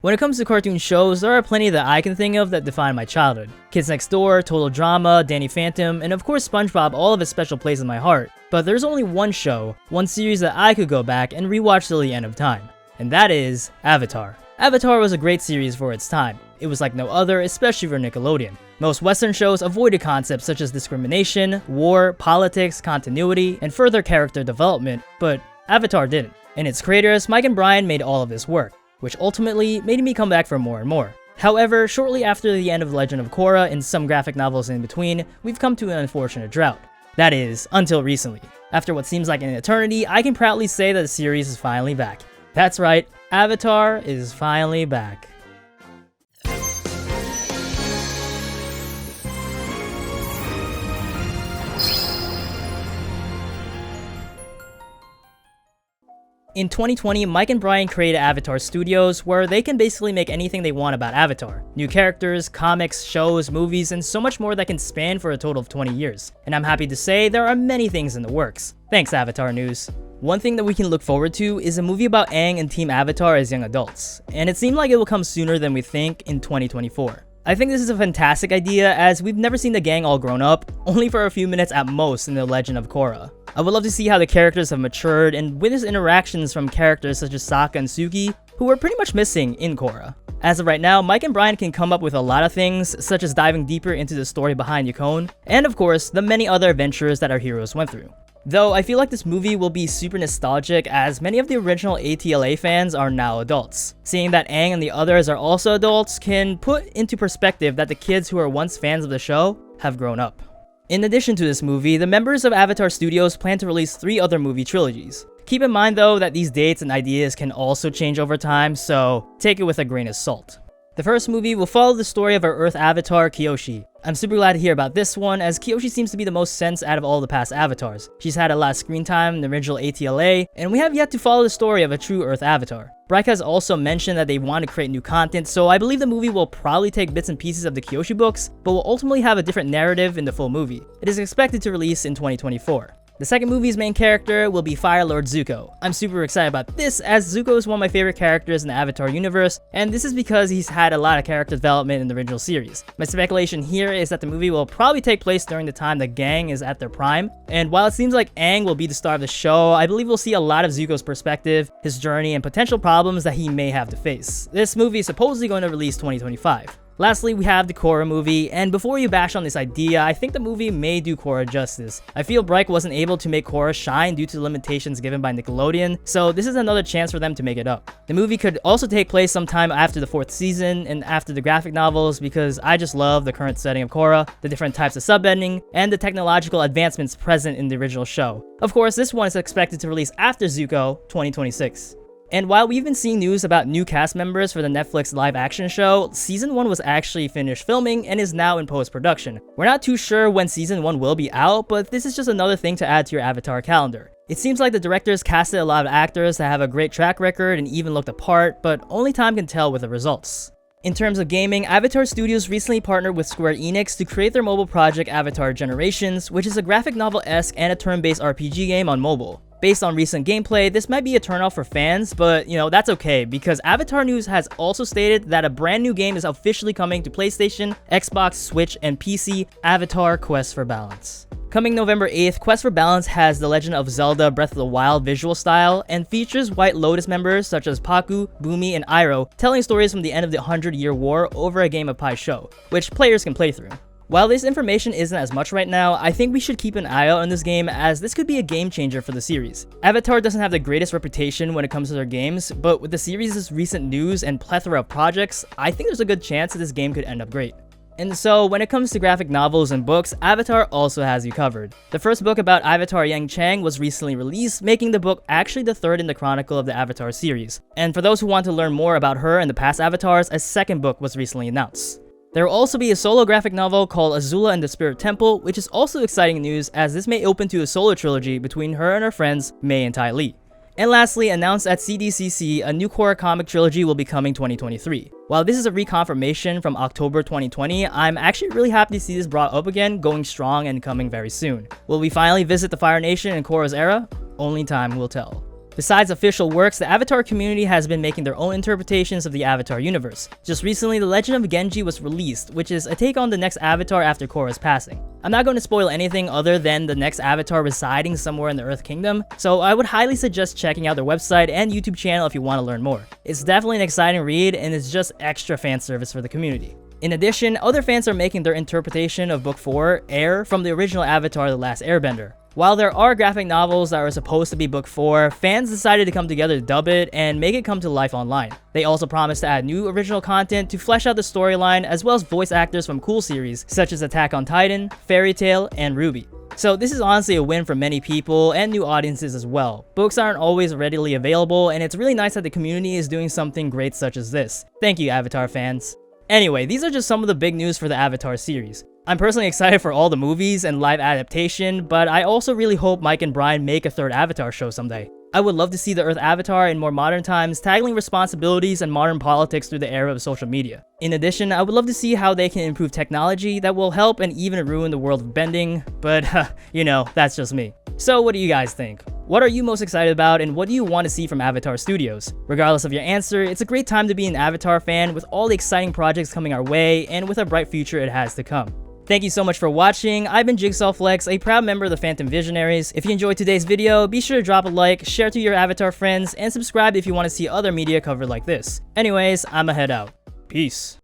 When it comes to cartoon shows, there are plenty that I can think of that define my childhood. Kids Next Door, Total Drama, Danny Phantom, and of course SpongeBob all have a special place in my heart. But there's only one show, one series that I could go back and rewatch till the end of time. And that is Avatar. Avatar was a great series for its time. It was like no other, especially for Nickelodeon. Most Western shows avoided concepts such as discrimination, war, politics, continuity, and further character development, but Avatar didn't. And its creators, Mike and Brian, made all of this work, which ultimately made me come back for more and more. However, shortly after the end of Legend of Korra and some graphic novels in between, we've come to an unfortunate drought. That is, until recently. After what seems like an eternity, I can proudly say that the series is finally back. That's right, Avatar is finally back. In 2020, Mike and Brian created Avatar Studios, where they can basically make anything they want about Avatar. New characters, comics, shows, movies, and so much more that can span for a total of 20 years. And I'm happy to say there are many things in the works. Thanks, Avatar News. One thing that we can look forward to is a movie about Aang and Team Avatar as young adults, and it seemed like it will come sooner than we think in 2024. I think this is a fantastic idea, as we've never seen the gang all grown up, only for a few minutes at most in The Legend of Korra. I would love to see how the characters have matured and witness interactions from characters such as Sokka and Suki, who were pretty much missing in Korra. As of right now, Mike and Brian can come up with a lot of things, such as diving deeper into the story behind Yukon, and of course, the many other adventures that our heroes went through. Though I feel like this movie will be super nostalgic, as many of the original ATLA fans are now adults. Seeing that Aang and the others are also adults can put into perspective that the kids who were once fans of the show have grown up. In addition to this movie, the members of Avatar Studios plan to release 3 other movie trilogies. Keep in mind though that these dates and ideas can also change over time, so take it with a grain of salt. The first movie will follow the story of our Earth avatar, Kyoshi. I'm super glad to hear about this one, as Kyoshi seems to be the most sense out of all the past avatars. She's had a lot of screen time in the original ATLA, and we have yet to follow the story of a true Earth avatar. Bryke has also mentioned that they want to create new content, so I believe the movie will probably take bits and pieces of the Kyoshi books, but will ultimately have a different narrative in the full movie. It is expected to release in 2024. The second movie's main character will be Fire Lord Zuko. I'm super excited about this, as Zuko is one of my favorite characters in the Avatar universe, and this is because he's had a lot of character development in the original series. My speculation here is that the movie will probably take place during the time the gang is at their prime, and while it seems like Aang will be the star of the show, I believe we'll see a lot of Zuko's perspective, his journey, and potential problems that he may have to face. This movie is supposedly going to release 2025. Lastly, we have the Korra movie, and before you bash on this idea, I think the movie may do Korra justice. I feel Bryke wasn't able to make Korra shine due to the limitations given by Nickelodeon, so this is another chance for them to make it up. The movie could also take place sometime after the 4th season and after the graphic novels, because I just love the current setting of Korra, the different types of subbending, and the technological advancements present in the original show. Of course, this one is expected to release after Zuko 2026. And while we've been seeing news about new cast members for the Netflix live-action show, Season 1 was actually finished filming and is now in post-production. We're not too sure when Season 1 will be out, but this is just another thing to add to your Avatar calendar. It seems like the directors casted a lot of actors that have a great track record and even looked apart, but only time can tell with the results. In terms of gaming, Avatar Studios recently partnered with Square Enix to create their mobile project Avatar Generations, which is a graphic novel-esque and a turn-based RPG game on mobile. Based on recent gameplay, this might be a turnoff for fans, but that's okay, because Avatar News has also stated that a brand new game is officially coming to PlayStation, Xbox, Switch, and PC, Avatar Quest for Balance. Coming November 8th, Quest for Balance has The Legend of Zelda Breath of the Wild visual style and features White Lotus members such as Pakku, Bumi, and Iroh telling stories from the end of the 100-Year War over a Game of Pi show, which players can play through. While this information isn't as much right now, I think we should keep an eye out on this game, as this could be a game changer for the series. Avatar doesn't have the greatest reputation when it comes to their games, but with the series' recent news and plethora of projects, I think there's a good chance that this game could end up great. And so, when it comes to graphic novels and books, Avatar also has you covered. The first book about Avatar Yang Chang was recently released, making the book actually the third in the chronicle of the Avatar series. And for those who want to learn more about her and the past Avatars, a second book was recently announced. There will also be a solo graphic novel called Azula and the Spirit Temple, which is also exciting news, as this may open to a solo trilogy between her and her friends, Mei and Ty Lee. And lastly, announced at CDCC, a new Korra comic trilogy will be coming 2023. While this is a reconfirmation from October 2020, I'm actually really happy to see this brought up again, going strong and coming very soon. Will we finally visit the Fire Nation in Korra's era? Only time will tell. Besides official works, the Avatar community has been making their own interpretations of the Avatar universe. Just recently, The Legend of Genji was released, which is a take on the next Avatar after Korra's passing. I'm not going to spoil anything other than the next Avatar residing somewhere in the Earth Kingdom, so I would highly suggest checking out their website and YouTube channel if you want to learn more. It's definitely an exciting read, and it's just extra fan service for the community. In addition, other fans are making their interpretation of Book 4, Air, from the original Avatar The Last Airbender. While there are graphic novels that are supposed to be Book 4, fans decided to come together to dub it and make it come to life online. They also promised to add new original content to flesh out the storyline, as well as voice actors from cool series such as Attack on Titan, Fairy Tail, and Ruby. So this is honestly a win for many people and new audiences as well. Books aren't always readily available, and it's really nice that the community is doing something great such as this. Thank you, Avatar fans. Anyway, these are just some of the big news for the Avatar series. I'm personally excited for all the movies and live adaptation, but I also really hope Mike and Brian make a third Avatar show someday. I would love to see the Earth Avatar in more modern times, tackling responsibilities and modern politics through the era of social media. In addition, I would love to see how they can improve technology that will help and even ruin the world of bending, but you know, that's just me. So what do you guys think? What are you most excited about, and what do you want to see from Avatar Studios? Regardless of your answer, it's a great time to be an Avatar fan with all the exciting projects coming our way and with a bright future it has to come. Thank you so much for watching. I've been Jigsaw Flex, a proud member of the Phantom Visionaries. If you enjoyed today's video, be sure to drop a like, share to your Avatar friends, and subscribe if you want to see other media covered like this. Anyways, I'ma head out. Peace.